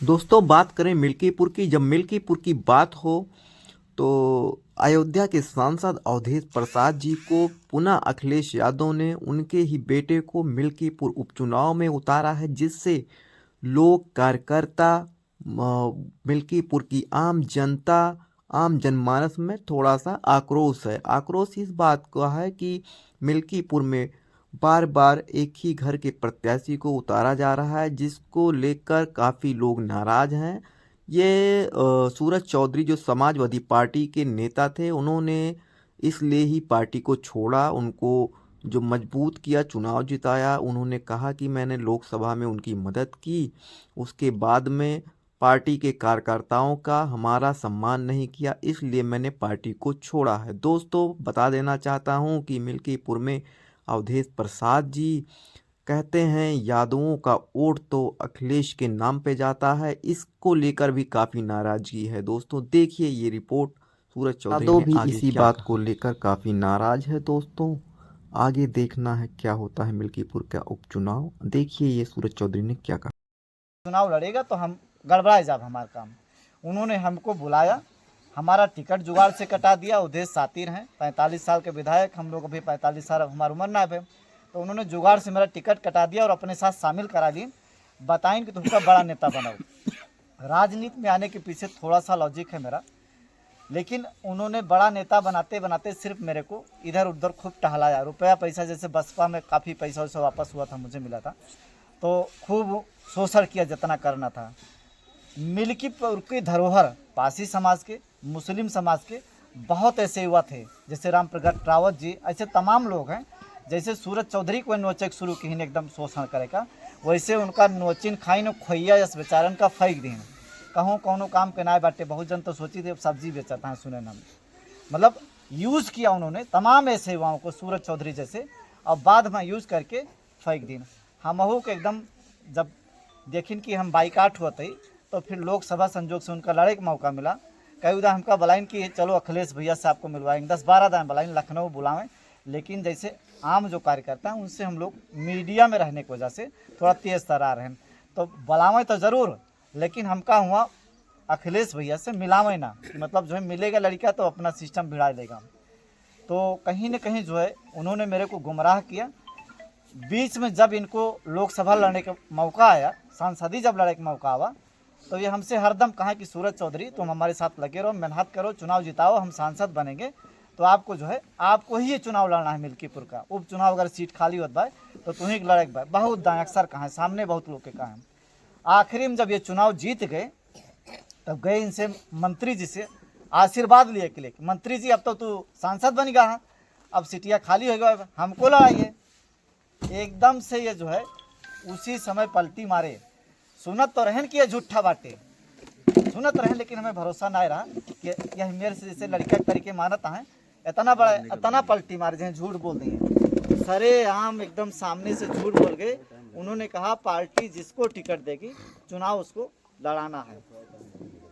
दोस्तों बात करें मिल्कीपुर की। जब मिल्कीपुर की बात हो तो अयोध्या के सांसद अवधेश प्रसाद जी को पुनः अखिलेश यादव ने उनके ही बेटे को मिल्कीपुर उपचुनाव में उतारा है, जिससे लोग, कार्यकर्ता, मिल्कीपुर की आम जनता, आम जनमानस में थोड़ा सा आक्रोश है। आक्रोश इस बात का है कि मिल्कीपुर में बार बार एक ही घर के प्रत्याशी को उतारा जा रहा है, जिसको लेकर काफ़ी लोग नाराज हैं। ये सूरज चौधरी जो समाजवादी पार्टी के नेता थे, उन्होंने इसलिए ही पार्टी को छोड़ा, उनको जो मजबूत किया, चुनाव जिताया। उन्होंने कहा कि मैंने लोकसभा में उनकी मदद की, उसके बाद में पार्टी के कार्यकर्ताओं का हमारा सम्मान नहीं किया, इसलिए मैंने पार्टी को छोड़ा है। दोस्तों बता देना चाहता हूँ कि मिल्कीपुर में अवधेश प्रसाद जी कहते हैं यादवों का वोट तो अखिलेश के नाम पे जाता है। इसको लेकर भी काफ़ी नाराजगी है। दोस्तों देखिए ये रिपोर्ट, सूरज चौधरी यादव ने भी आगे इसी क्या बात कहा। को लेकर काफी नाराज है। दोस्तों आगे देखना है क्या होता है मिल्कीपुर का उपचुनाव। देखिए ये सूरज चौधरी ने क्या कहा। चुनाव लड़ेगा तो हम गड़बड़ाए जाब हमारा काम। उन्होंने हमको बुलाया, हमारा टिकट जुगाड़ से कटा दिया। उदेश सातिर हैं, 45 साल के विधायक, हम लोग अभी 45 साल, हमारी उम्र ना है। तो उन्होंने जुगाड़ से मेरा टिकट कटा दिया और अपने साथ शामिल करा लिए। बताएं कि तुमका बड़ा नेता बनाओ। राजनीति में आने के पीछे थोड़ा सा लॉजिक है मेरा, लेकिन उन्होंने बड़ा नेता बनाते बनाते सिर्फ मेरे को इधर उधर खूब टहलाया। रुपया पैसा, जैसे बसपा में काफ़ी पैसा वैसा वापस हुआ था, मुझे मिला था, तो खूब शोषण किया जितना करना था। मिल्कीपुर की धरोहर पासी समाज के, मुस्लिम समाज के बहुत ऐसे युवा थे, जैसे राम प्रगट रावत जी, ऐसे तमाम लोग हैं। जैसे सूरज चौधरी को नोचक शुरू की एकदम शोषण करेगा, वैसे उनका नोचिन खाई न खोइया यस बेचारन का फेंक दी। कहूँ कौनो काम के नाय बाटे, बहुत जन तो सोची थे सब्जी बेचता है, सुने ना, मतलब यूज़ किया उन्होंने तमाम ऐसे युवाओं को, सूरज चौधरी जैसे, और बाद में यूज़ करके फेंक दी। हमहू के एकदम जब देखिन कि हम बाइकाट होते ही, तो फिर लोकसभा संजोग से उनका लड़े का मौका मिला। कई उदा हमका बुलाइन कि चलो अखिलेश भैया से आपको मिलवाएंगे, 10-12 दिन बुलाइन, लखनऊ बुलावें। लेकिन जैसे आम जो कार्यकर्ता हैं उनसे हम लोग मीडिया में रहने की वजह से थोड़ा तेज़ तरार हैं, तो बुलावें तो ज़रूर, लेकिन हमका हुआ अखिलेश भैया से मिलावें ना, मतलब जो है मिलेगा लड़का तो अपना सिस्टम भिड़ा लेगा। तो कहीं न कहीं जो है उन्होंने मेरे को गुमराह किया। बीच में जब इनको लोकसभा लड़ने का मौका आया, सांसदी जब लड़ने का मौका आवा, तो ये हमसे हरदम कहा कि सूरज चौधरी तुम हमारे साथ लगे रहो, मेहनत करो, चुनाव जिताओ, हम सांसद बनेंगे तो आपको जो है, आपको ही ये चुनाव लड़ना है। मिल्कीपुर का उपचुनाव अगर सीट खाली होता भाई तो तुम्हें लड़े भाई, बहुत दाएं अक्सर कहा है, सामने बहुत लोग के कहा है। आखिरी में जब ये चुनाव जीत गए, तब गए इनसे मंत्री जी से आशीर्वाद लिए के लिए, मंत्री जी अब तो तू सांसद बन गया है, अब सीटियाँ खाली हो गया, हमको लड़ाइए। एकदम से ये जो है उसी समय पलटी मारे। सुनत तो रहन कि ये झूठा बाटे, सुनत रहें, लेकिन हमें भरोसा ना रहा कि यह मेरे से जैसे लड़का के तरीके मानता है, इतना बड़ा इतना पलटी मारे जैसे झूठ बोल दिए, सरे आम एकदम सामने से झूठ बोल गए। उन्होंने कहा पार्टी जिसको टिकट देगी चुनाव उसको लड़ाना है।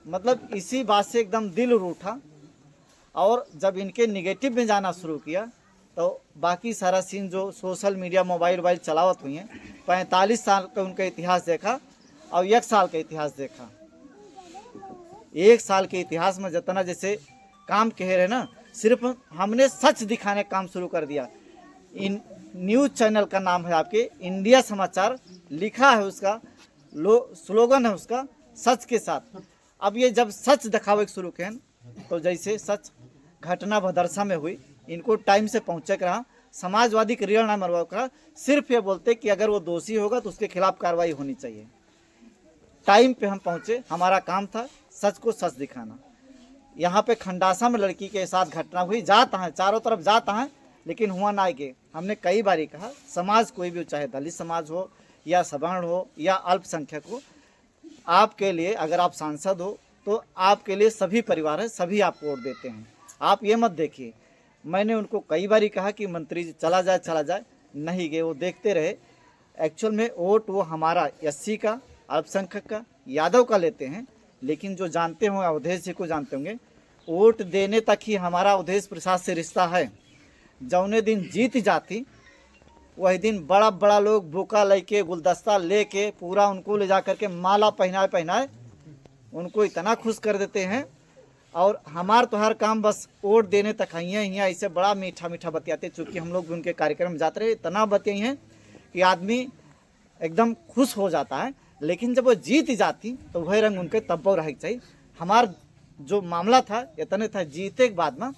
मतलब इसी बात से एकदम दिल रूठा, और जब इनके निगेटिव में जाना शुरू किया तो बाकी सारा सीन जो सोशल मीडिया मोबाइल वाइल चलावत हुई हैं, 45 साल का उनका इतिहास देखा और 1 साल का इतिहास देखा। 1 साल के इतिहास में जितना जैसे काम कह रहे ना, सिर्फ हमने सच दिखाने का काम शुरू कर दिया। इन न्यूज़ चैनल का नाम है आपके इंडिया समाचार, लिखा है उसका स्लोगन है उसका, सच के साथ। अब ये जब सच दिखावे शुरू किए, तो जैसे सच घटना भदरसा में हुई, इनको टाइम से पहुँचे रहा, समाजवादी के रीढ़ ना मरवा करा, सिर्फ ये बोलते कि अगर वो दोषी होगा तो उसके खिलाफ कार्रवाई होनी चाहिए। टाइम पे हम पहुँचे, हमारा काम था सच को सच दिखाना। यहाँ पे खंडासा में लड़की के साथ घटना हुई, जाता है चारों तरफ जाता है, लेकिन हुआ ना आगे। हमने कई बार कहा समाज कोई भी, चाहे दलित समाज हो या सवर्ण हो या अल्पसंख्यक हो, आपके लिए अगर आप सांसद हो तो आपके लिए सभी परिवार है, सभी आपको वोट देते हैं। आप ये मत देखिए, मैंने उनको कई बार कहा कि मंत्री जी चला जाए, नहीं गए, वो देखते रहे। एक्चुअल में वोट वो हमारा एससी का, अल्पसंख्यक का, यादव का लेते हैं, लेकिन जो जानते होंगे अवधेश जी को जानते होंगे, वोट देने तक ही हमारा अवधेश प्रसाद से रिश्ता है। जौने दिन जीत जाती वही दिन बड़ा बड़ा लोग बुका लेके, गुलदस्ता लेके, पूरा उनको ले जा करके माला पहनाए उनको इतना खुश कर देते हैं। और हमार तो हर काम बस वोट देने तक है, यहाँ ऐसे बड़ा मीठा मीठा बतियाते। चूँकि हम लोग भी उनके कार्यक्रम में जाते रहे, इतना बतियाई हैं कि आदमी एकदम खुश हो जाता है। लेकिन जब वो जीत जाती तो वही रंग उनके तब पर रह चाहिए। हमार जो मामला था इतने था, जीते के बाद में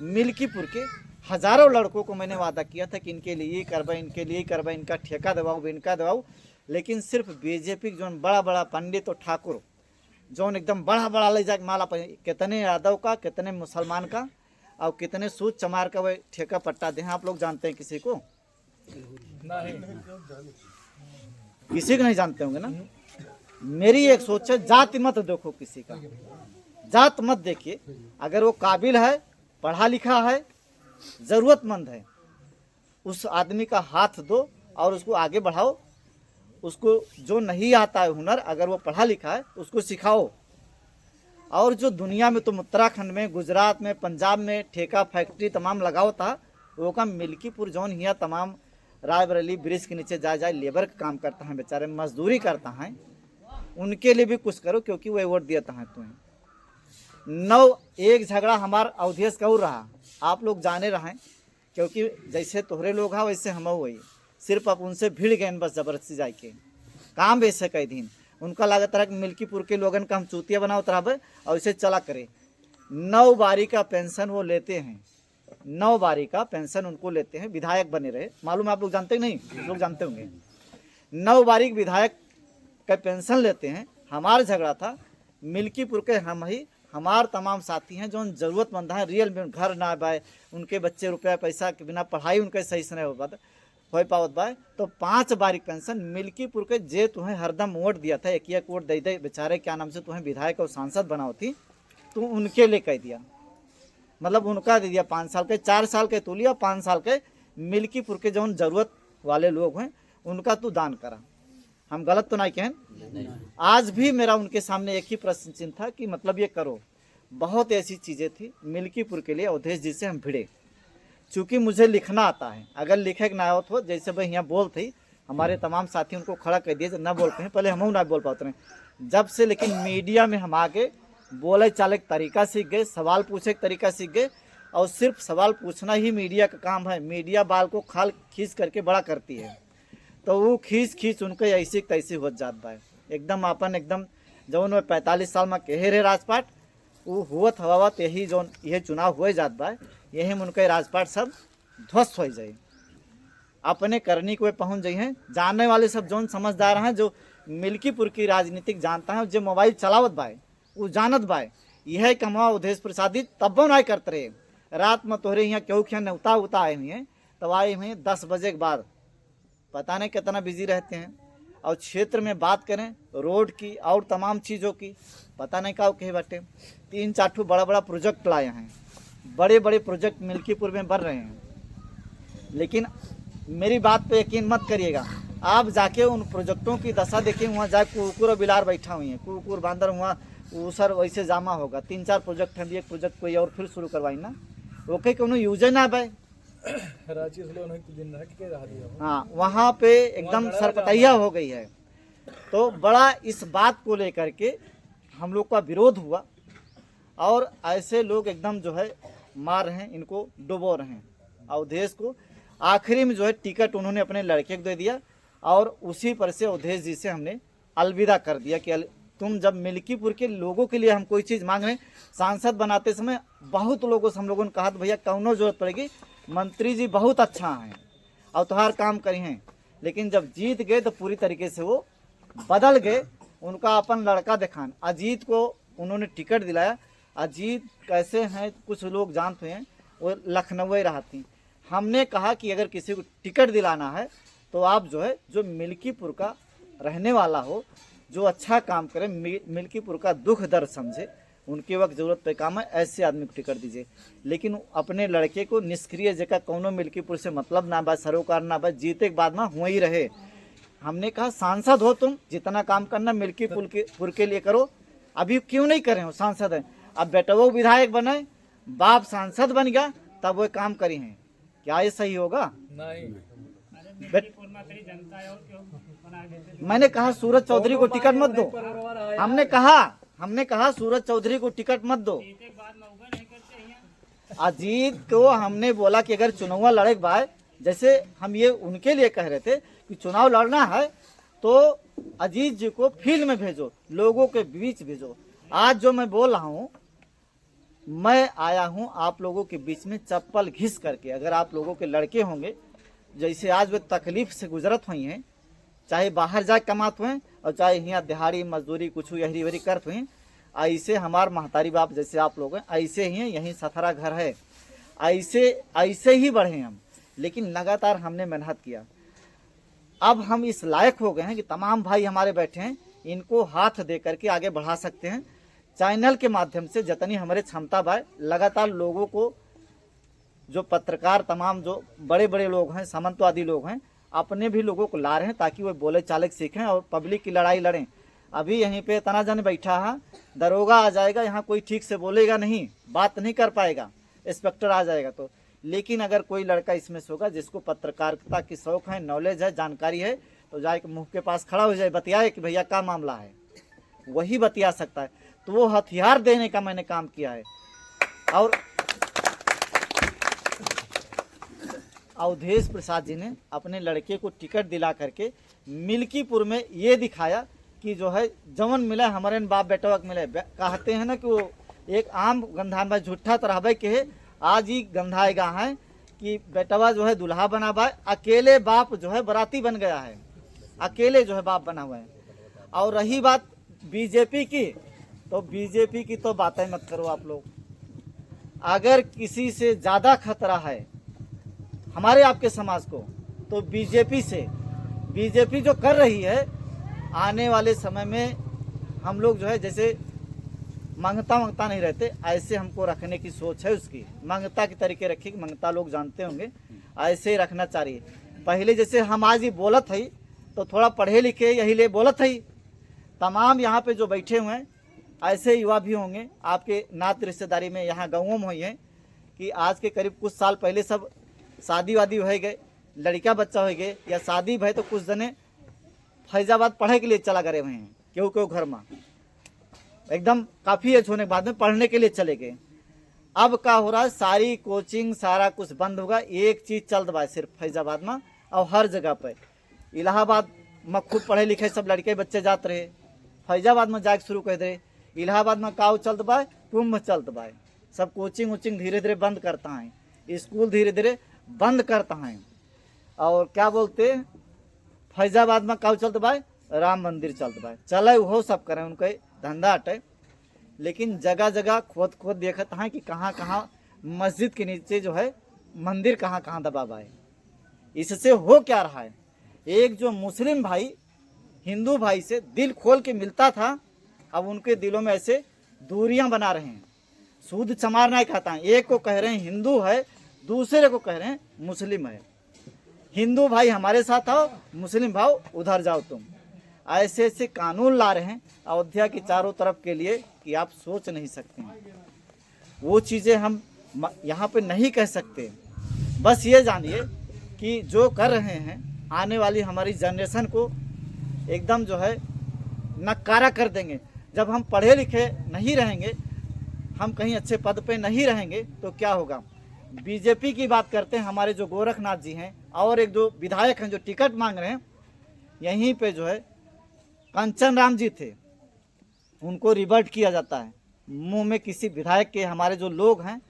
मिल्कीपुर के हजारों लड़कों को मैंने वादा किया था कि इनके लिए करवाए, इनके लिए करवाए, इनका ठेका दबाऊँ, इनका दबाऊँ। लेकिन सिर्फ बीजेपी के जो बड़ा बड़ा पंडित और ठाकुर जौन एकदम बड़ा बड़ा ले जाके माला पर, कितने यादव का, कितने मुसलमान का और कितने सूद चमार का वह ठेका पट्टा दे। आप लोग जानते हैं किसी को? किसी को नहीं जानते होंगे ना। मेरी एक सोच है, जाति मत देखो किसी का, जात मत देखिए। अगर वो काबिल है, पढ़ा लिखा है, जरूरतमंद है, उस आदमी का हाथ दो और उसको आगे बढ़ाओ। उसको जो नहीं आता है हुनर, अगर वो पढ़ा लिखा है उसको सिखाओ। और जो दुनिया में तुम उत्तराखंड में, गुजरात में, पंजाब में ठेका फैक्ट्री तमाम लगाओ था, वो का मिल्कीपुर जौन हिया तमाम रायबरेली ब्रिज के नीचे जाए लेबर का काम करता है, बेचारे मजदूरी करता है, उनके लिए भी कुछ करो। क्योंकि वो वोट दिया है तुम्हें। एक झगड़ा हमार अवधेश का रहा, आप लोग जाने रहे। क्योंकि जैसे तोहरे लोग हैं वैसे हम वही, सिर्फ अब उनसे भिड़ गए बस जबरदस्ती जाके काम वैसे कई दिन। उनका लागत रहा कि मिल्कीपुर के लोगन का हम चूतिया बनाओ तरह और इसे चला करे। 9 बारी का पेंशन वो लेते हैं, 9 बारी का पेंशन उनको लेते हैं। विधायक बने रहे, मालूम आप लोग जानते नहीं? लोग जानते होंगे। 9 बारी विधायक का पेंशन लेते हैं। हमारा झगड़ा था मिल्कीपुर के हम ही, हमार तमाम साथी हैं जो जरूरतमंद हैं, रियल में घर ना बाय, उनके बच्चे रुपया पैसा के बिना पढ़ाई उनके सही से नहीं हो पावत बाय। तो 5 बारी पेंशन मिल्कीपुर के जे तुम्हें हरदम वोट दिया था, एक वोट दे दे बेचारे, क्या नाम से तुम्हें विधायक और सांसद बनाओ थी, तो उनके लिए कह दिया। मतलब उनका दे दिया 5 साल के, 4 साल के तू लिया, 5 साल के मिल्कीपुर के जो जरूरत वाले लोग हैं उनका तू दान करा। हम गलत तो नहीं कहें। आज भी मेरा उनके सामने एक ही प्रश्न चिन्ह था कि मतलब ये करो। बहुत ऐसी चीज़ें थी मिल्कीपुर के लिए अवधेश जी से हम भिड़े। चूँकि मुझे लिखना आता है, अगर लिखे ना हो तो जैसे भाई यहाँ बोल थी, हमारे तमाम साथी उनको खड़ा कर दिए ना बोलते हैं, पहले हम ना बोल पाते हैं जब से। लेकिन मीडिया में हम आगे बोले चाले का तरीका सीख गए, सवाल पूछे का तरीका सीख गए। और सिर्फ सवाल पूछना ही मीडिया का काम है। मीडिया बाल को खाल खींच करके बड़ा करती है, तो वो खींच उनके ऐसे तैसे हो जात बा। एकदम अपन एकदम जौन में 45 साल में कहे रहे राजपाट, वो हुवत हवावत यही जौन यह चुनाव हो जात बा, यही में उनके राजपाट सब ध्वस्त हो जाए, अपने करनी को पहुँच जाए हैं। जानने वाले सब जौन समझदार हैं, जो मिल्कीपुर की राजनीतिक जानता है, जो मोबाइल चलावत बाय वो जानत बाय, यह कमवा अवधेश प्रसादी तब नहीं करते रहे। रात में तोहरे यहाँ क्यों क्या नौता उता आए हुए हैं, तब आए हुए 10 बजे के बाद, पता नहीं कितना बिजी रहते हैं। और क्षेत्र में बात करें रोड की और तमाम चीज़ों की, पता नहीं क्या कहे बाटे। 3-4 बड़ा बड़ा प्रोजेक्ट लाए हैं, बड़े बड़े प्रोजेक्ट मिल्कीपुर में बढ़ रहे हैं। लेकिन मेरी बात पे यकीन मत करिएगा, आप जाके उन प्रोजेक्टों की दशा देखिए। वहाँ जाके कुकुर और बिलार बैठा हुई हैं, कुकुर बांदर वहाँ वो सर वैसे जामा होगा। 3-4 प्रोजेक्ट हैं, एक प्रोजेक्ट कोई और फिर शुरू करवाई ना, ओके कोनो यूजे ना भाई। हाँ, वहाँ पे एकदम सरपटैया हो गई है। तो बड़ा इस बात को लेकर के हम लोग का विरोध हुआ। और ऐसे लोग एकदम जो है मार रहे हैं, इनको डुबो रहे हैं अवधेश को। आखिरी में जो है टिकट उन्होंने अपने लड़के को दे दिया और उसी पर से अवधेश जी से हमने अलविदा कर दिया कि तुम जब मिल्कीपुर के लोगों के लिए हम कोई चीज़ मांग रहे हैं। सांसद बनाते समय बहुत लोगों से हम लोगों ने कहा था भैया कौनो जरूरत पड़ेगी, मंत्री जी बहुत अच्छा हैं और तुम्हार काम करी हैं। लेकिन जब जीत गए तो पूरी तरीके से वो बदल गए। उनका अपन लड़का दिखान, अजीत को उन्होंने टिकट दिलाया। अजीत कैसे हैं कुछ लोग जानते हैं, वो लखनऊ रहती। हमने कहा कि अगर किसी को टिकट दिलाना है तो आप जो है जो मिल्कीपुर का रहने वाला हो, जो अच्छा काम करे, मिल्कीपुर का दुख दर्द समझे, उनके वक्त जरूरत पे काम है, ऐसे आदमी को टिकट दीजिए। लेकिन अपने लड़के को निष्क्रिय जगह कौनो मिल्कीपुर से मतलब ना बा, सरोकार ना बा, जीते के बाद में हुआ ही रहे। हमने कहा सांसद हो तुम, जितना काम करना मिल्कीपुर के लिए करो। अभी क्यों नहीं कर रहे हो, सांसद है। अब बेटा वो विधायक बने, बाप सांसद बन गया, तब वो काम करी हैं। क्या ये सही होगा? नहीं। मैंने कहा सूरज चौधरी को टिकट मत दो। हमने कहा हमने कहा सूरज चौधरी को टिकट मत दो। अजीत को हमने बोला कि अगर चुनाव लड़े बाय, जैसे हम ये उनके लिए कह रहे थे कि चुनाव लड़ना है तो अजीत जी को फील्ड में भेजो, लोगों के बीच भेजो। आज जो मैं बोल रहा हूँ, मैं आया हूँ आप लोगों के बीच में चप्पल घिस करके। अगर आप लोगों के लड़के होंगे जैसे आज वे तकलीफ से गुजरत हुई हैं, चाहे बाहर जा कमात हुए और चाहे यहाँ दिहाड़ी मजदूरी कुछ यहरी वहरी करत हुई, ऐसे हमार महतारी बाप जैसे आप लोग हैं ऐसे ही हैं, यहीं सथरा घर है, ऐसे ही बढ़े हम। लेकिन लगातार हमने मेहनत किया। अब हम इस लायक हो गए हैं कि तमाम भाई हमारे बैठे हैं, इनको हाथ दे करके आगे बढ़ा सकते हैं। चैनल के माध्यम से जितनी हमारे क्षमता बाय, लगातार लोगों को, जो पत्रकार तमाम जो बड़े बड़े लोग हैं, सामंतवादी लोग हैं, अपने भी लोगों को ला रहे हैं ताकि वो बोले चालक सीखें और पब्लिक की लड़ाई लड़ें। अभी यहीं पे तना जन बैठा है, दरोगा आ जाएगा, यहाँ कोई ठीक से बोलेगा नहीं, बात नहीं कर पाएगा, इंस्पेक्टर आ जाएगा तो। लेकिन अगर कोई लड़का इसमें से होगा जिसको पत्रकारिता की शौक है, नॉलेज है, जानकारी है, तो जाके मुंह के पास खड़ा हो जाए, बतियाए कि भैया क्या मामला है, वही बतिया सकता है। तो वो हथियार देने का मैंने काम किया है। और अवधेश प्रसाद जी ने अपने लड़के को टिकट दिला करके मिल्कीपुर में ये दिखाया कि जो है जवन मिला हमारे बाप बेटवा के मिले। कहते हैं ना कि वो एक आम गंधान भाई झूठा तो रहबे के है, आज ही गंधाएगा है कि बेटवा जो है दुल्हा बना हुआ है, अकेले बाप जो है बराती बन गया है, अकेले जो है बाप बना हुआ है। और रही बात बीजेपी की, तो बीजेपी की तो बातें मत करो आप लोग। अगर किसी से ज़्यादा खतरा है हमारे आपके समाज को तो बीजेपी से, बीजेपी जो कर रही है, आने वाले समय में हम लोग जो है जैसे मांगता नहीं रहते, ऐसे हमको रखने की सोच है उसकी। मांगता के तरीके रखी, मांगता लोग जानते होंगे, ऐसे ही रखना चाहिए। पहले जैसे हम आज ही बोलत है तो थोड़ा पढ़े लिखे यही ले बोलत है। तमाम यहाँ पे जो बैठे हुए हैं ऐसे युवा भी होंगे आपके नात रिश्तेदारी में, यहाँ गाँवों में हुई हैं कि आज के करीब कुछ साल पहले सब शादी वादी हो गए, लड़का बच्चा हो गए, या शादी भय तो कुछ जने फैजाबाद पढ़े के लिए चला गए हुए हैं, क्यों घर में एकदम काफ़ी एज होने के बाद में पढ़ने के लिए चले गए। अब क्या हो रहा है, सारी कोचिंग सारा कुछ बंद होगा, एक चीज़ चल रहा है सिर्फ फैजाबाद में और हर जगह पर। इलाहाबाद में खूब पढ़े लिखे सब लड़के बच्चे जाते रहे, फैजाबाद में जाके शुरू कर दे। इलाहाबाद में काव चलत बा, कुंभ चलत बा, सब कोचिंग वोचिंग धीरे धीरे बंद करता है, स्कूल धीरे धीरे बंद करता है। और क्या बोलते फैजाबाद में काव चलत बा, राम मंदिर चलत बा, चले वो सब करें, उनके धंधा हटे। लेकिन जगह जगह खोद देखता है कि कहाँ कहाँ मस्जिद के नीचे जो है मंदिर कहाँ कहाँ दबा हुआ है। इससे हो क्या रहा है, एक जो मुस्लिम भाई हिंदू भाई से दिल खोल के मिलता था, अब उनके दिलों में ऐसे दूरियां बना रहे हैं। सूद चमार नहीं खाता है, एक को कह रहे हैं हिंदू है, दूसरे को कह रहे हैं मुस्लिम है। हिंदू भाई हमारे साथ आओ, मुस्लिम भाव उधर जाओ तुम। ऐसे ऐसे कानून ला रहे हैं अयोध्या की चारों तरफ के लिए कि आप सोच नहीं सकते हैं। वो चीज़ें हम यहाँ पे नहीं कह सकते। बस ये जानिए कि जो कर रहे हैं आने वाली हमारी जनरेशन को एकदम जो है नकारा कर देंगे। जब हम पढ़े लिखे नहीं रहेंगे, हम कहीं अच्छे पद पे नहीं रहेंगे तो क्या होगा। बीजेपी की बात करते हैं, हमारे जो गोरखनाथ जी हैं और एक दो विधायक हैं जो टिकट मांग रहे हैं, यहीं पे जो है कंचन राम जी थे, उनको रिवर्ट किया जाता है। मुंह में किसी विधायक के हमारे जो लोग हैं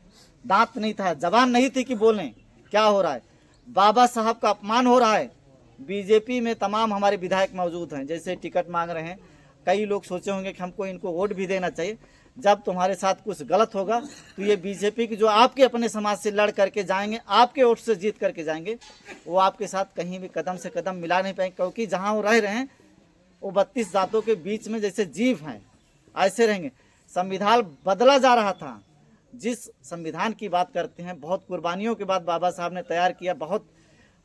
दांत नहीं था, जबान नहीं थी कि बोलें क्या हो रहा है। बाबा साहब का अपमान हो रहा है। बीजेपी में तमाम हमारे विधायक मौजूद हैं, जैसे टिकट मांग रहे हैं। कई लोग सोचे होंगे कि हमको इनको वोट भी देना चाहिए। जब तुम्हारे साथ कुछ गलत होगा तो ये बीजेपी की जो आपके अपने समाज से लड़ करके जाएंगे, आपके वोट से जीत करके जाएंगे, वो आपके साथ कहीं भी कदम से कदम मिला नहीं पाएंगे, क्योंकि जहाँ वो रह रहे हैं वो 32 जातों के बीच में जैसे जीव हैं ऐसे रहेंगे। संविधान बदला जा रहा था, जिस संविधान की बात करते हैं बहुत कुर्बानियों के बाद बाबा साहब ने तैयार किया। बहुत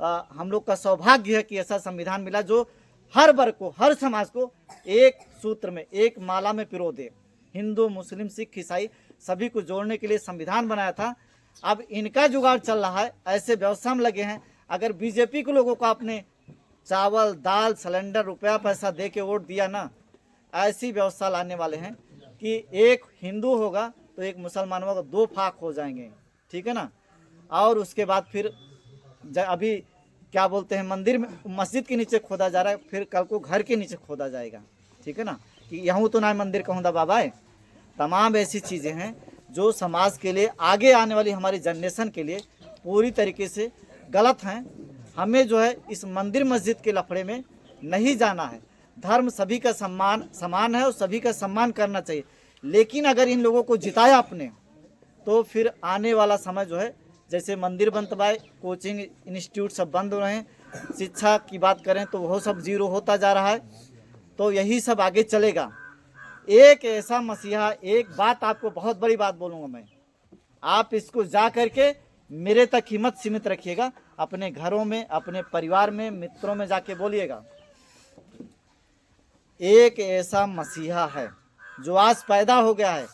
हम लोग का सौभाग्य है कि ऐसा संविधान मिला जो हर वर्ग को, हर समाज को एक सूत्र में, एक माला में पिरो दे। हिंदू, मुस्लिम, सिख, ईसाई सभी को जोड़ने के लिए संविधान बनाया था। अब इनका जुगाड़ चल रहा है, ऐसे व्यवस्था में लगे हैं। अगर बीजेपी के लोगों को आपने चावल, दाल, सिलेंडर, रुपया पैसा दे के वोट दिया ना, ऐसी व्यवस्था लाने वाले हैं। कि एक हिंदू होगा तो एक मुसलमान होगा, 2 फाक हो जाएंगे, ठीक है ना। और उसके बाद फिर अभी क्या बोलते हैं, मंदिर में मस्जिद के नीचे खोदा जा रहा है, फिर कल को घर के नीचे खोदा जाएगा, ठीक है ना, कि यहाँ तो ना मंदिर कहूँगा बाबा है। तमाम ऐसी चीज़ें हैं जो समाज के लिए, आगे आने वाली हमारी जनरेशन के लिए पूरी तरीके से गलत हैं। हमें जो है इस मंदिर मस्जिद के लफड़े में नहीं जाना है। धर्म सभी का समान है और सभी का सम्मान करना चाहिए, लेकिन अगर इन लोगों को जिताया आपने तो फिर आने वाला समय जो है, जैसे मंदिर बनतवाए, कोचिंग इंस्टीट्यूट सब बंद हो रहे हैं, शिक्षा की बात करें तो वो सब जीरो होता जा रहा है, तो यही सब आगे चलेगा। एक ऐसा मसीहा, एक बात आपको बहुत बड़ी बात बोलूँगा मैं, आप इसको जा करके मेरे तक ही मत सीमित रखिएगा, अपने घरों में, अपने परिवार में, मित्रों में जाके बोलिएगा। एक ऐसा मसीहा है जो आज पैदा हो गया है,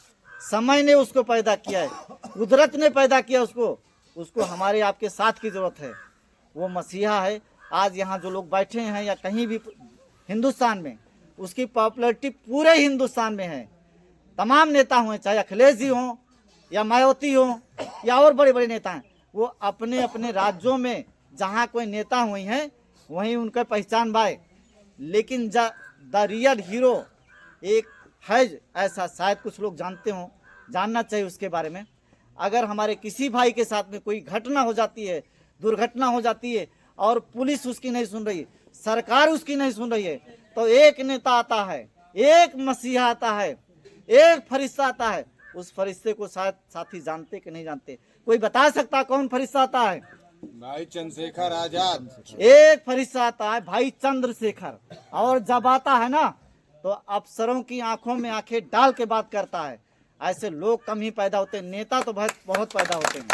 समय ने उसको पैदा किया है, कुदरत ने पैदा किया उसको हमारे आपके साथ की ज़रूरत है। वो मसीहा है। आज यहाँ जो लोग बैठे हैं या कहीं भी हिंदुस्तान में, उसकी पॉपुलैरिटी पूरे हिंदुस्तान में है। तमाम नेता हुए, चाहे अखिलेश जी हों या मायावती हों या और बड़े बड़े नेता हैं, वो अपने अपने राज्यों में जहाँ कोई नेता हुए हैं वहीं उनका पहचान पाए, लेकिन द रियल हीरो एक है ऐसा, शायद कुछ लोग जानते हों, जानना चाहिए उसके बारे में। अगर हमारे किसी भाई के साथ में कोई घटना हो जाती है, दुर्घटना हो जाती है और पुलिस उसकी नहीं सुन रही है, सरकार उसकी नहीं सुन रही है, तो एक नेता आता है, एक मसीहा आता है, एक फरिश्ता आता है। उस फरिश्ते को शायद साथी जानते कि नहीं जानते, कोई बता सकता कौन फरिश्ता आता है? भाई चंद्रशेखर आजाद। एक फरिश्ता आता है, भाई चंद्रशेखर, और जब आता है ना तो अफसरों की आंखों में आंखें डाल के बात करता है। ऐसे लोग कम ही पैदा होते हैं, नेता तो बहुत पैदा होते हैं।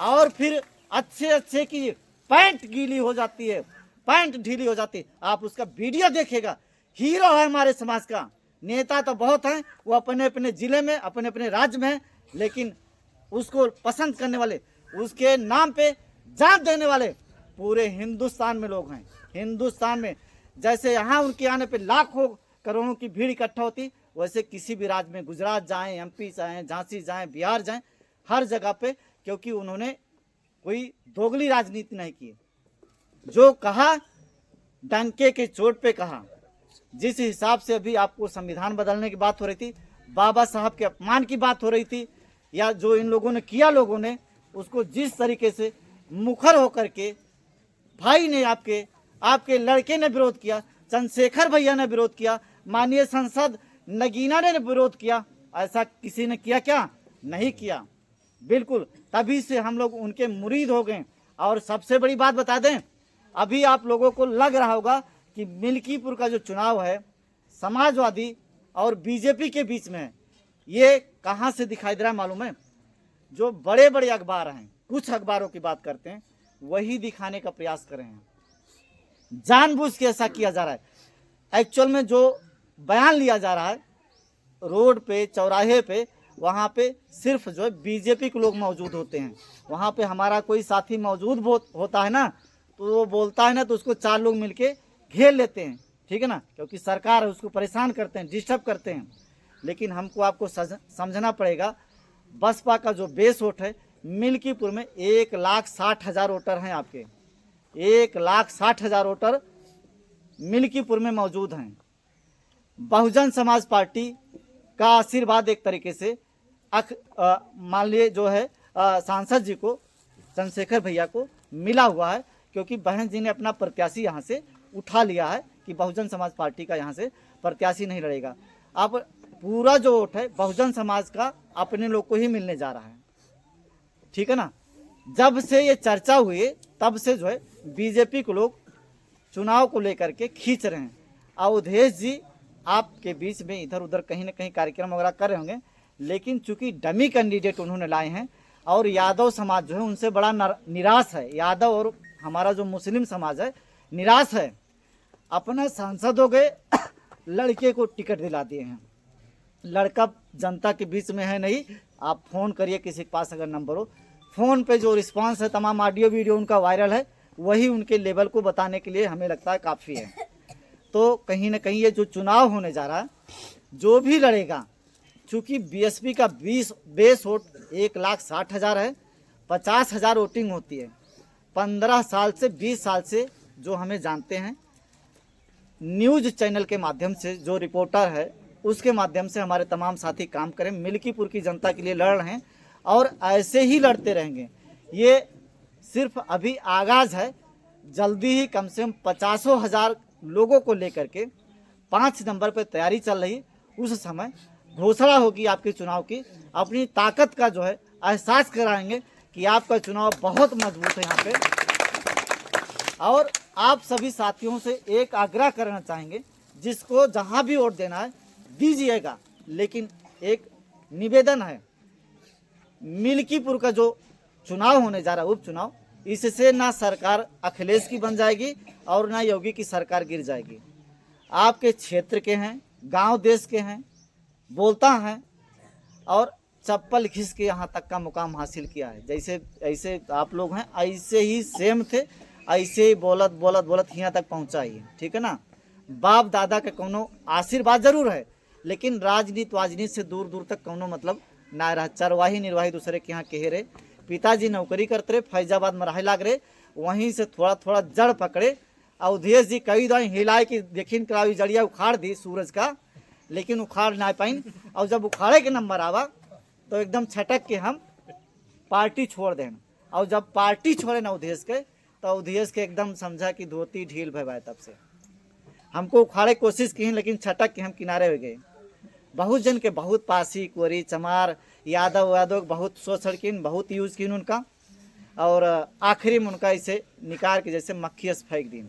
और फिर अच्छे की पैंट गीली हो जाती है, पैंट ढीली हो जाती है, आप उसका वीडियो देखेगा, हीरो है हमारे समाज का। नेता तो बहुत हैं, वो अपने अपने जिले में, अपने अपने राज्य में हैं, लेकिन उसको पसंद करने वाले, उसके नाम पे जान देने वाले पूरे हिंदुस्तान में लोग हैं। हिंदुस्तान में जैसे यहाँ उनके आने पे लाखों करोड़ों की भीड़ इकट्ठा होती, वैसे किसी भी राज्य में, गुजरात जाएं, एमपी जाएं, झांसी जाएं, बिहार जाएं, हर जगह पे, क्योंकि उन्होंने कोई दोगली राजनीति नहीं की। जो कहा डंके के चोट पे कहा। जिस हिसाब से अभी आपको संविधान बदलने की बात हो रही थी, बाबा साहब के अपमान की बात हो रही थी, या जो इन लोगों ने किया, लोगों ने उसको जिस तरीके से मुखर होकर के भाई ने, आपके लड़के ने विरोध किया, चंद्रशेखर भैया ने विरोध किया, माननीय सांसद नगीना ने विरोध किया, ऐसा किसी ने किया क्या? नहीं किया। बिल्कुल, तभी से हम लोग उनके मुरीद हो गए। और सबसे बड़ी बात बता दें, अभी आप लोगों को लग रहा होगा कि मिल्कीपुर का जो चुनाव है समाजवादी और बीजेपी के बीच में है। ये कहाँ से दिखाई दे रहा है मालूम है? जो बड़े बड़े अखबार हैं, कुछ अखबारों की बात करते हैं, वही दिखाने का प्रयास कर रहे हैं। जानबूझ के ऐसा किया जा रहा है। एक्चुअल में जो बयान लिया जा रहा है रोड पे, चौराहे पे, वहाँ पे सिर्फ जो है बीजेपी के लोग मौजूद होते हैं। वहाँ पे हमारा कोई साथी मौजूद होता है ना, तो वो बोलता है ना, तो उसको 4 लोग मिलके घेर लेते हैं, ठीक है ना, क्योंकि सरकार है, उसको परेशान करते हैं, डिस्टर्ब करते हैं। लेकिन हमको आपको समझना पड़ेगा, बसपा का जो बेस वोट है मिल्कीपुर में 1,60,000 वोटर हैं आपके, 1,60,000 वोटर मिल्कीपुर में मौजूद हैं। बहुजन समाज पार्टी का आशीर्वाद एक तरीके से मान लिए जो है सांसद जी को, चंद्रशेखर भैया को मिला हुआ है, क्योंकि बहन जी ने अपना प्रत्याशी यहाँ से उठा लिया है कि बहुजन समाज पार्टी का यहाँ से प्रत्याशी नहीं लड़ेगा। अब पूरा जो वोट है बहुजन समाज का अपने लोग को ही मिलने जा रहा है, ठीक है ना। जब से ये चर्चा हुई तब से जो है बीजेपी को लोग चुनाव को लेकर के खींच रहे हैं। अवधेश जी आपके बीच में इधर उधर कहीं ना कहीं कार्यक्रम वगैरह कर रहे होंगे, लेकिन चूंकि डमी कैंडिडेट उन्होंने लाए हैं और यादव समाज जो है उनसे बड़ा निराश है। यादव और हमारा जो मुस्लिम समाज है निराश है। अपना सांसद हो गए, लड़के को टिकट दिला दिए हैं। लड़का जनता के बीच में है नहीं, आप फ़ोन करिए किसी के पास अगर नंबर हो, फ़ोन पे जो रिस्पांस है, तमाम ऑडियो वीडियो उनका वायरल है, वही उनके लेवल को बताने के लिए हमें लगता है काफ़ी है। तो कहीं ना कहीं ये जो चुनाव होने जा रहा है जो भी लड़ेगा, चूँकि बीएसपी का 20 बेस वोट 1,60,000 है, 50,000 वोटिंग होती है। 15 साल से 20 साल से जो हमें जानते हैं, न्यूज़ चैनल के माध्यम से जो रिपोर्टर है उसके माध्यम से हमारे तमाम साथी काम करें, मिल्कीपुर की जनता के लिए लड़ रहे हैं और ऐसे ही लड़ते रहेंगे। ये सिर्फ अभी आगाज़ है, जल्दी ही कम से कम 50,000 लोगों को लेकर के 5 नंबर पर तैयारी चल रही। उस समय घोषणा होगी आपके चुनाव की, अपनी ताकत का जो है एहसास कराएंगे कि आपका चुनाव बहुत मजबूत है यहाँ पे। और आप सभी साथियों से एक आग्रह करना चाहेंगे, जिसको जहाँ भी वोट देना है दीजिएगा, लेकिन एक निवेदन है, मिल्कीपुर का जो चुनाव होने जा रहा है उपचुनाव, इससे ना सरकार अखिलेश की बन जाएगी और ना योगी की सरकार गिर जाएगी। आपके क्षेत्र के हैं, गांव देश के हैं, बोलता हैं और चप्पल घिस के यहाँ तक का मुकाम हासिल किया है। जैसे ऐसे आप लोग हैं, ऐसे ही सेम थे, ऐसे ही बोलत बोलत बोलत यहाँ तक पहुँचाइए, ठीक है ना। बाप दादा का कोनो आशीर्वाद जरूर है, लेकिन राजनीति वाजनीति से दूर दूर तक कोनो मतलब ना रहा। चरवाही निर्वाही दूसरे के यहाँ कहे रहे, पिताजी नौकरी करते रहे, फैजाबाद में रहे लाग रहे, वहीं से थोड़ा थोड़ा जड़ पकड़े। अवधेश जी कई दाई हिलाए कि देखिन करावी जड़िया उखाड़ दी सूरज का, लेकिन उखाड़ ना पाइन। और जब उखाड़े के नंबर आवा तो एकदम छटक के हम पार्टी छोड़ दें। और जब पार्टी छोड़े ना अवधेश के, तो अवधेश के एकदम समझा कि धोती ढील भय। तब से हमको उखाड़े कोशिश की, लेकिन छटक के हम किनारे हो गए। बहुत जन के बहुत पासी कोरी चमार यादव बहुत सोच सड़किन, बहुत यूज़ की उनका, और आखिरी में उनका इसे निकाल के जैसे मक्खी से फेंक दी,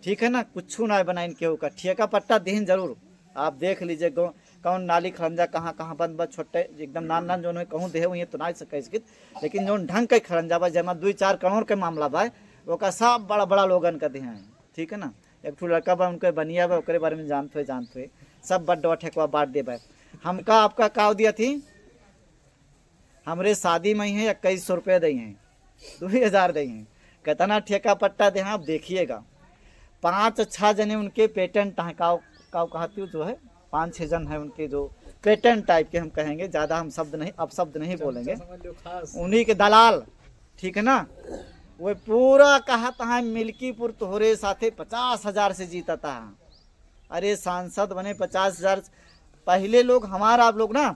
ठीक है ना। कुछ ना बनाइन केहू का ठेका पट्टा देन जरूर। आप देख लीजिए कौन नाली खरंजा कहाँ कहाँ बंद बंद छोटे एकदम नान जो कहूँ दे वहीं तो ना सके, लेकिन जो ढंग के खरंजा बा जमा 2-4 करोड़ के मामला बा, वो सब बड़ा बड़ा लोगन का ध्यान है, ठीक है ना। एक ठो लड़का बा उनके बनिया बा, ओकरे बारे में जानते हुए सब बड्डवा ठेकवा बांट दे बा। हमका आपका काव दिया थी, हमरे शादी में ही है 2100 रुपये दी हैं, 2000 दी हैं, कितना ठेका पट्टा दे हैं आप देखिएगा। 5-6 जने उनके पेटेंट हैं, काव कहती हूँ जो है 5-6 जन है उनके जो पेटेंट टाइप के हम कहेंगे, ज़्यादा हम शब्द नहीं बोलेंगे, उन्हीं के दलाल, ठीक है ना। वो पूरा कहा था मिल्कीपुर तोहरे साथे 50,000 से जीता था। अरे सांसद बने 50,000। पहले लोग हमारा आप लोग ना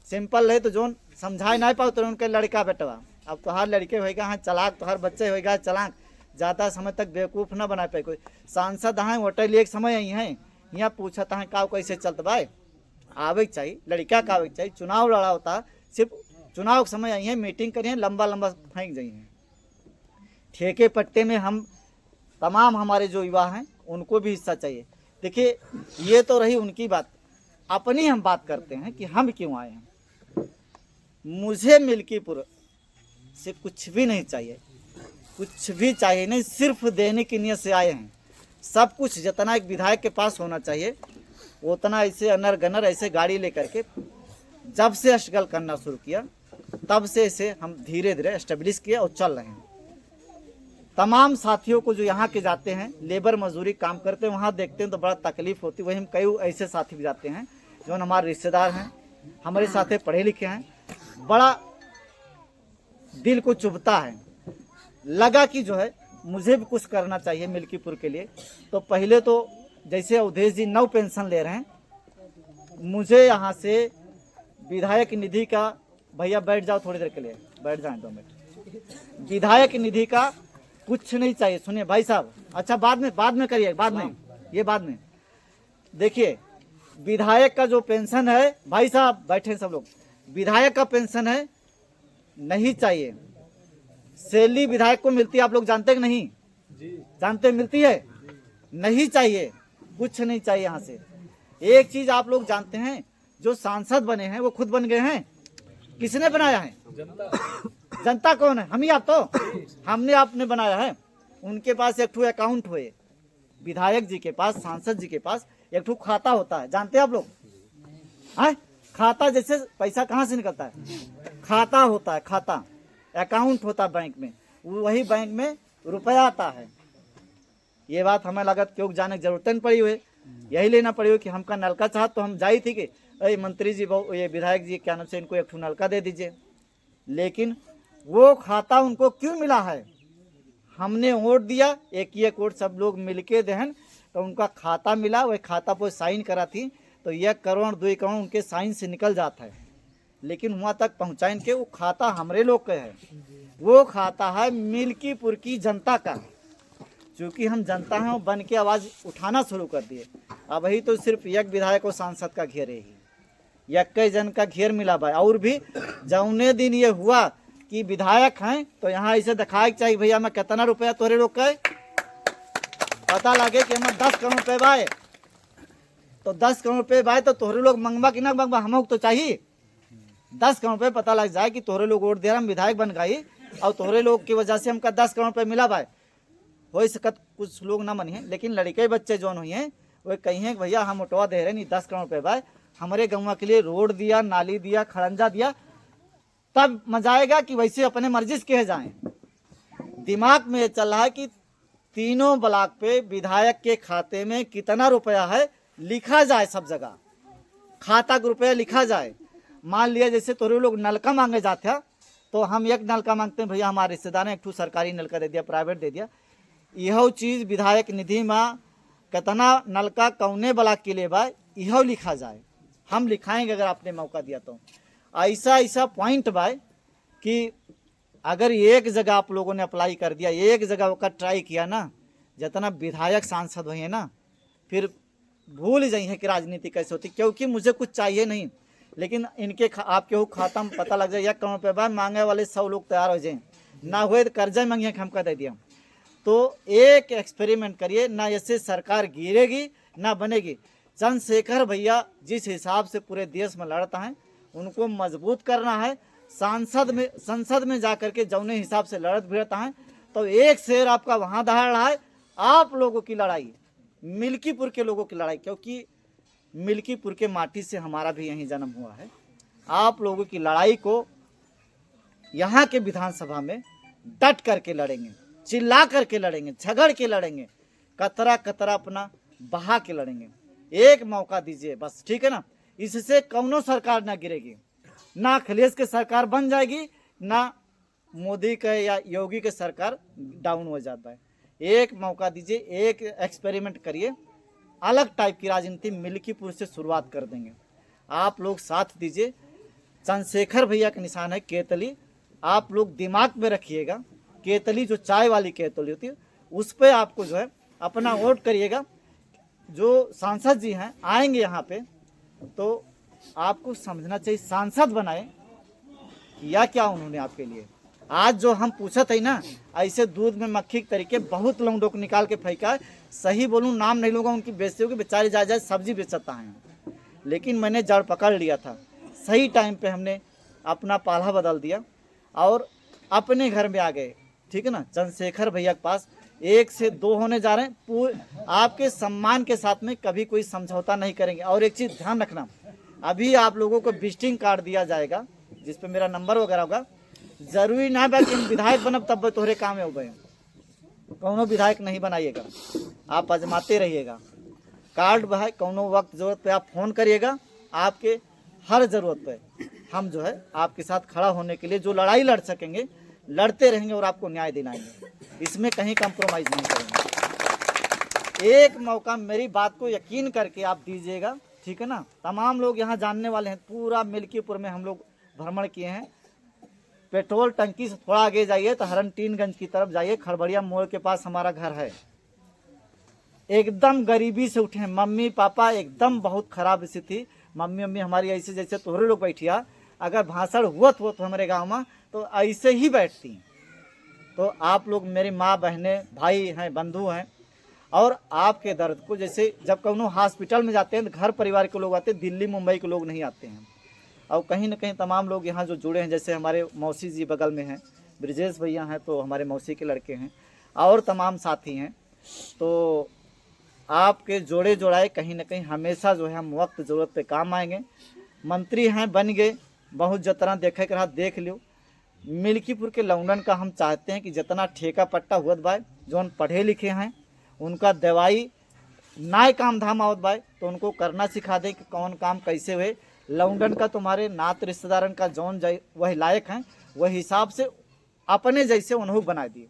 सिंपल रहे तो जो समझाए ना पाओ तो उनके लड़का बेटवा, अब तो हर लड़के होएगा हाँ चलाक, तो हर बच्चे होएगा चलाक, ज़्यादा समय तक बेवकूफ़ ना बना पाए कोई। सांसद हैं होटल एक समय यही हैं, यहाँ पूछा था का कैसे चलता भाई, आवे चाहिए लड़का का आवे चाहिए। चुनाव लड़ा होता सिर्फ चुनाव के समय यही है, मीटिंग करिए लंबा लंबा फेंक जाइए। ठेके पट्टे में हम तमाम हमारे जो युवा हैं उनको भी हिस्सा चाहिए। देखिए ये तो रही उनकी बात, अपनी हम बात करते हैं कि हम क्यों आए हैं। मुझे मिल्कीपुर से कुछ भी नहीं चाहिए, कुछ भी चाहिए नहीं, सिर्फ देने की नीयत से आए हैं। सब कुछ जितना एक विधायक के पास होना चाहिए उतना ऐसे अनर गनर ऐसे गाड़ी लेकर के जब से अशगल करना शुरू किया तब से इसे हम धीरे धीरे एस्टेब्लिश किया और चल रहे हैं। तमाम साथियों को जो यहाँ के जाते हैं लेबर मजदूरी काम करते हैं, वहाँ देखते हैं तो बड़ा तकलीफ होती है। वही हम कई ऐसे साथी भी जाते हैं जो हमारे रिश्तेदार हैं, हमारे साथ पढ़े लिखे हैं, बड़ा दिल को चुभता है। लगा कि जो है मुझे भी कुछ करना चाहिए मिल्कीपुर के लिए। तो पहले तो जैसे अवधेश जी 9 पेंशन ले रहे हैं, मुझे यहाँ से विधायक निधि का, भैया बैठ जाओ थोड़ी देर के लिए, बैठ जाएं 2 मिनट, विधायक निधि का कुछ नहीं चाहिए। सुनिए भाई साहब, अच्छा बाद में करिए, बाद में, ये बाद में। देखिए विधायक का जो पेंशन है, भाई साहब बैठे सब लोग, विधायक का पेंशन है नहीं चाहिए। सैलरी विधायक को मिलती है, आप लोग जानते कि नहीं? जानते मिलती है, नहीं चाहिए, कुछ नहीं चाहिए यहाँ से। एक चीज आप लोग जानते हैं, जो सांसद बने हैं वो खुद बन गए हैं, किसने बनाया है? जनता कौन है? हम ही आप, तो हमने आपने बनाया है। उनके पास एक ठो अकाउंट हुए, विधायक जी के पास, सांसद जी के पास एक ठो खाता होता है, जानते हैं आप लोग? है खाता, जैसे पैसा कहाँ से निकलता है, खाता होता है, खाता अकाउंट होता है बैंक में, वही बैंक में रुपया आता है। ये बात हमें लगत क्यों जाने की जरूरत नहीं पड़ी हुई। यही लेना पड़ेगा कि हमका नलका चाह तो हम जाई थी कि अरे मंत्री जी ये विधायक जी क्या नाम से इनको एक नलका दे दीजिए, लेकिन वो खाता उनको क्यों मिला है? हमने वोट दिया, एक वोट सब लोग मिलके देहन तो उनका खाता मिला, वही खाता पर साइन करा थी तो 1 करोड़ 2 करोड़ उनके साइन से निकल जाता है, लेकिन वहाँ तक पहुँचाइन के वो खाता हमरे लोग के है, वो खाता है मिल्कीपुर की जनता का। चूँकि हम जनता हैं बन के आवाज़ उठाना शुरू कर दिए। अब ही तो सिर्फ एक विधायक और सांसद का घेर ही 21 जन का घेर मिला भाई। और भी जौने दिन ये हुआ कि विधायक हैं तो यहाँ ऐसे दिखाए चाहिए भैया मैं कितना रुपया तोरे लोग का पता लगे कि हमें 10 करोड़ रुपये बाय, तो 10 करोड़ रुपये बाय तो तोहरे लोग मंगवा कि ना मंगवा, हम तो चाहिए 10 करोड़ रुपये पता लग जाए कि तोहरे लोग वोट दे रहे हम विधायक बन गई और तोहरे लोग की वजह से हमका 10 करोड़ रुपये मिला भाई। हो सकत कुछ लोग ना मनी है, लेकिन लड़के बच्चे जो हुई हैं वो कही हैं भैया हम उठवा दे रहे नहीं 10 करोड़ रुपये भाई, हमारे गाँव के लिए रोड दिया, नाली दिया, खड़ंजा दिया, तब मजा आएगा कि वैसे अपने मर्जी से कहे जाएं। दिमाग में चल रहा है कि तीनों ब्लॉक पे विधायक के खाते में कितना रुपया है लिखा जाए, सब जगह खाता का रुपया लिखा जाए। मान लिया जैसे तोरे लोग नलका मांगे जाते हैं तो हम एक नलका मांगते हैं भैया हमारे रिश्तेदार ने एक ठू सरकारी नलका दे दिया, प्राइवेट दे दिया, यह चीज़ विधायक निधि में कितना नलका कौने ब्लॉक के लिए बा यह लिखा जाए। हम लिखाएंगे अगर आपने मौका दिया तो। ऐसा ऐसा पॉइंट बा कि अगर एक जगह आप लोगों ने अप्लाई कर दिया, एक जगह का ट्राई किया ना, जितना विधायक सांसद हुए ना फिर भूल जाइए कि राजनीति कैसे होती। क्योंकि मुझे कुछ चाहिए नहीं, लेकिन इनके आपके खाता में पता लग जाए 1 करोड़ रुपये बाद मांगे वाले 100 लोग तैयार हो जाए, ना हुए तो कर्जा मांगिए कि हमका दे दिया। तो एक एक्सपेरिमेंट करिए, ना ऐसे सरकार गिरेगी ना बनेगी। चंद्रशेखर भैया जिस हिसाब से पूरे देश में लड़ता है उनको मजबूत करना है। संसद में जाकर के जौने हिसाब से लड़त भिड़ता है तो एक शेर आपका वहाँ दहाड़ रहा है। आप लोगों की लड़ाई, मिल्कीपुर के लोगों की लड़ाई, क्योंकि मिल्कीपुर के माटी से हमारा भी यहीं जन्म हुआ है। आप लोगों की लड़ाई को यहाँ के विधानसभा में डट करके लड़ेंगे, चिल्ला करके लड़ेंगे, झगड़ के लड़ेंगे, कतरा कतरा अपना बहा के लड़ेंगे। एक मौका दीजिए बस, ठीक है ना। इससे कौनो सरकार ना गिरेगी, ना अखिलेश के सरकार बन जाएगी, ना मोदी के या योगी के सरकार डाउन हो जाता है। एक मौका दीजिए, एक एक्सपेरिमेंट करिए, अलग टाइप की राजनीति मिल्कीपुर से शुरुआत कर देंगे। आप लोग साथ दीजिए। चंद्रशेखर भैया का निशान है केतली, आप लोग दिमाग में रखिएगा। केतली जो चाय वाली केतली होती है उस पर आपको जो है अपना वोट करिएगा। जो सांसद जी हैं आएंगे यहाँ पे तो आपको समझना चाहिए सांसद बनाए किया क्या उन्होंने आपके लिए। आज जो हम पूछा थे ना, ऐसे दूध में मक्खी के तरीके बहुत लोगों को निकाल के फेंका है। सही बोलूँ नाम नहीं लूँगा, उनकी बेइज्जती होगी, बेचारे जाए सब्जी बेचता है, लेकिन मैंने जड़ पकड़ लिया था। सही टाइम पे हमने अपना पाला बदल दिया और अपने घर में आ गए, ठीक है ना। चंद्रशेखर भैया के पास 1 से 2 होने जा रहे हैं। आपके सम्मान के साथ में कभी कोई समझौता नहीं करेंगे। और एक चीज़ ध्यान रखना, अभी आप लोगों को विजिटिंग कार्ड दिया जाएगा जिस पे मेरा नंबर वगैरह होगा। जरूरी ना है कि हम विधायक बनब तब तोहरे काम हो गए, कौनो विधायक नहीं बनाइएगा, आप आजमाते रहिएगा। कार्ड भाई कौनो वक्त ज़रूरत पे आप फ़ोन करिएगा, आपके हर ज़रूरत पे हम जो है आपके साथ खड़ा होने के लिए जो लड़ाई लड़ सकेंगे लड़ते रहेंगे और आपको न्याय दिलाएंगे। इसमें कहीं कंप्रोमाइज़ नहीं करेंगे। एक मौका मेरी बात को यकीन करके आप दीजिएगा, ठीक है ना। तमाम लोग यहाँ जानने वाले हैं, पूरा मिल्कीपुर में हम लोग भ्रमण किए हैं। पेट्रोल टंकी से थोड़ा आगे जाइए तो हरनटीनगंज की तरफ जाइए, खड़बड़िया मोड़ के पास हमारा घर है। एकदम गरीबी से उठे हैं, मम्मी पापा एकदम बहुत खराब स्थिति। मम्मी हमारी ऐसे जैसे तोहरे लोग बैठिया, अगर भाषण हुआ तो हमारे गांव में तो ऐसे ही बैठती। तो आप लोग मेरी माँ बहनें भाई हैं, बंधु हैं, और आपके दर्द को जैसे जब कौनो हॉस्पिटल में जाते हैं तो घर परिवार के लोग आते हैं, दिल्ली मुंबई के लोग नहीं आते हैं। और कहीं ना कहीं तमाम लोग यहाँ जो जुड़े हैं, जैसे हमारे मौसी जी बगल में हैं, ब्रिजेश भैया हैं तो हमारे मौसी के लड़के हैं, और तमाम साथी हैं। तो आपके जोड़े जोड़ाए कहीं ना कहीं हमेशा जो है हम वक्त ज़रूरत पे काम आएंगे। मंत्री हैं बन गए, बहुत जतना देखे कर देख लो। मिल्कीपुर के लौंडन का हम चाहते हैं कि जितना ठेका पट्टा हुआ भाई जो हम पढ़े लिखे हैं उनका दवाई नाय काम धाम आवत बाय तो उनको करना सिखा दे कि कौन काम कैसे हुए। लौंडन का तुम्हारे नात रिश्तेदारन का जौन वही लायक हैं वही हिसाब से अपने जैसे उन्होंने बना दिए।